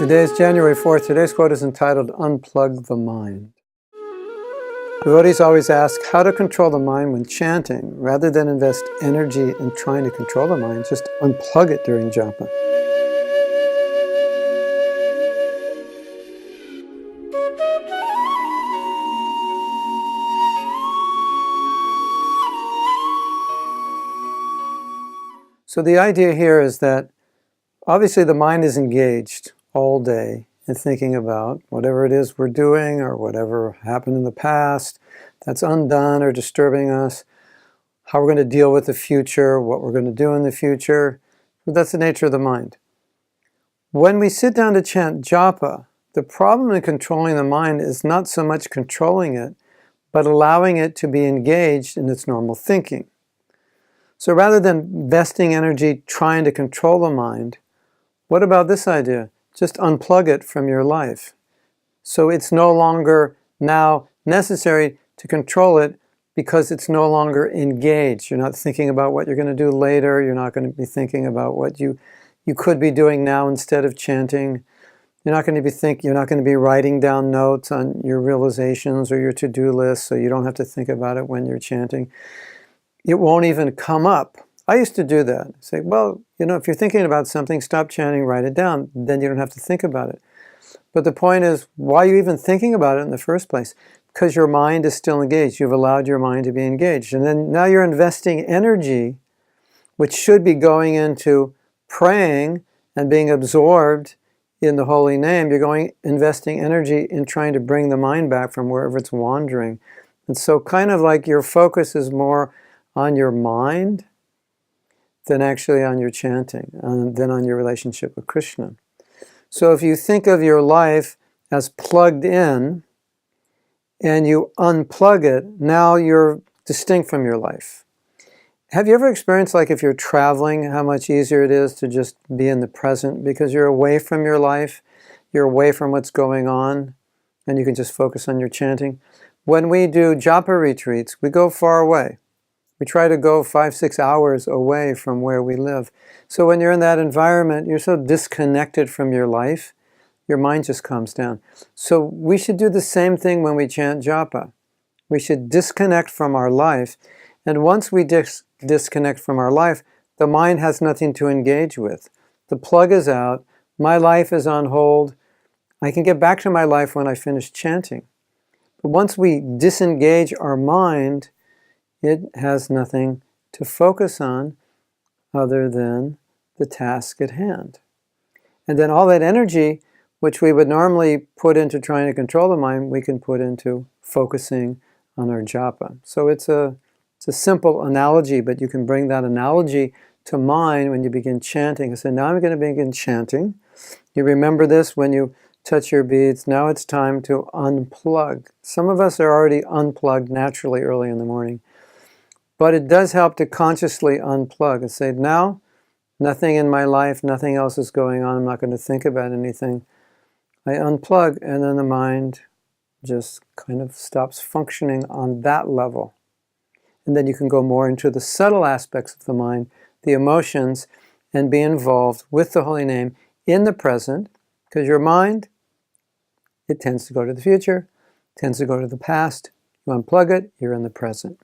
Today is January 4th. Today's quote is entitled, Unplug the Mind. Devotees always ask how to control the mind when chanting. Rather than invest energy in trying to control the mind, just unplug it during japa. So the idea here is that obviously the mind is engaged all day in thinking about whatever it is we're doing or whatever happened in the past that's undone or disturbing us, how we're going to deal with the future, what we're going to do in the future. But that's the nature of the mind. When we sit down to chant japa, the problem in controlling the mind is not so much controlling it, but allowing it to be engaged in its normal thinking. So rather than investing energy trying to control the mind, what about this idea? Just unplug it from your life. So it's no longer now necessary to control it because it's no longer engaged. You're not thinking about what you're going to do later. You're not going to be thinking about what you could be doing now instead of chanting. You're not going to be writing down notes on your realizations or your to-do list, so you don't have to think about it when you're chanting. It won't even come up. I used to do that. Say, well, if you're thinking about something, stop chanting, write it down. Then you don't have to think about it. But the point is, why are you even thinking about it in the first place? Because your mind is still engaged. You've allowed your mind to be engaged. And then now you're investing energy, which should be going into praying and being absorbed in the holy name. You're investing energy in trying to bring the mind back from wherever it's wandering. And so kind of like your focus is more on your mind than actually on your chanting, than on your relationship with Krishna. So if you think of your life as plugged in and you unplug it, now you're distinct from your life. Have you ever experienced, like if you're traveling, how much easier it is to just be in the present because you're away from your life, you're away from what's going on, and you can just focus on your chanting? When we do japa retreats, we go far away. We try to go 5-6 hours away from where we live. So when you're in that environment, you're so disconnected from your life, your mind just calms down. So we should do the same thing when we chant japa. We should disconnect from our life. And once we disconnect from our life, the mind has nothing to engage with. The plug is out. My life is on hold. I can get back to my life when I finish chanting. But once we disengage our mind, it has nothing to focus on other than the task at hand. And then all that energy, which we would normally put into trying to control the mind, we can put into focusing on our japa. So it's a simple analogy, but you can bring that analogy to mind when you begin chanting. And say, now I'm going to begin chanting. You remember this when you touch your beads. Now it's time to unplug. Some of us are already unplugged naturally early in the morning. But it does help to consciously unplug and say, now, nothing in my life, nothing else is going on. I'm not going to think about anything. I unplug, and then the mind just kind of stops functioning on that level. And then you can go more into the subtle aspects of the mind, the emotions, and be involved with the holy name in the present, because your mind, it tends to go to the future, tends to go to the past. You unplug it, you're in the present.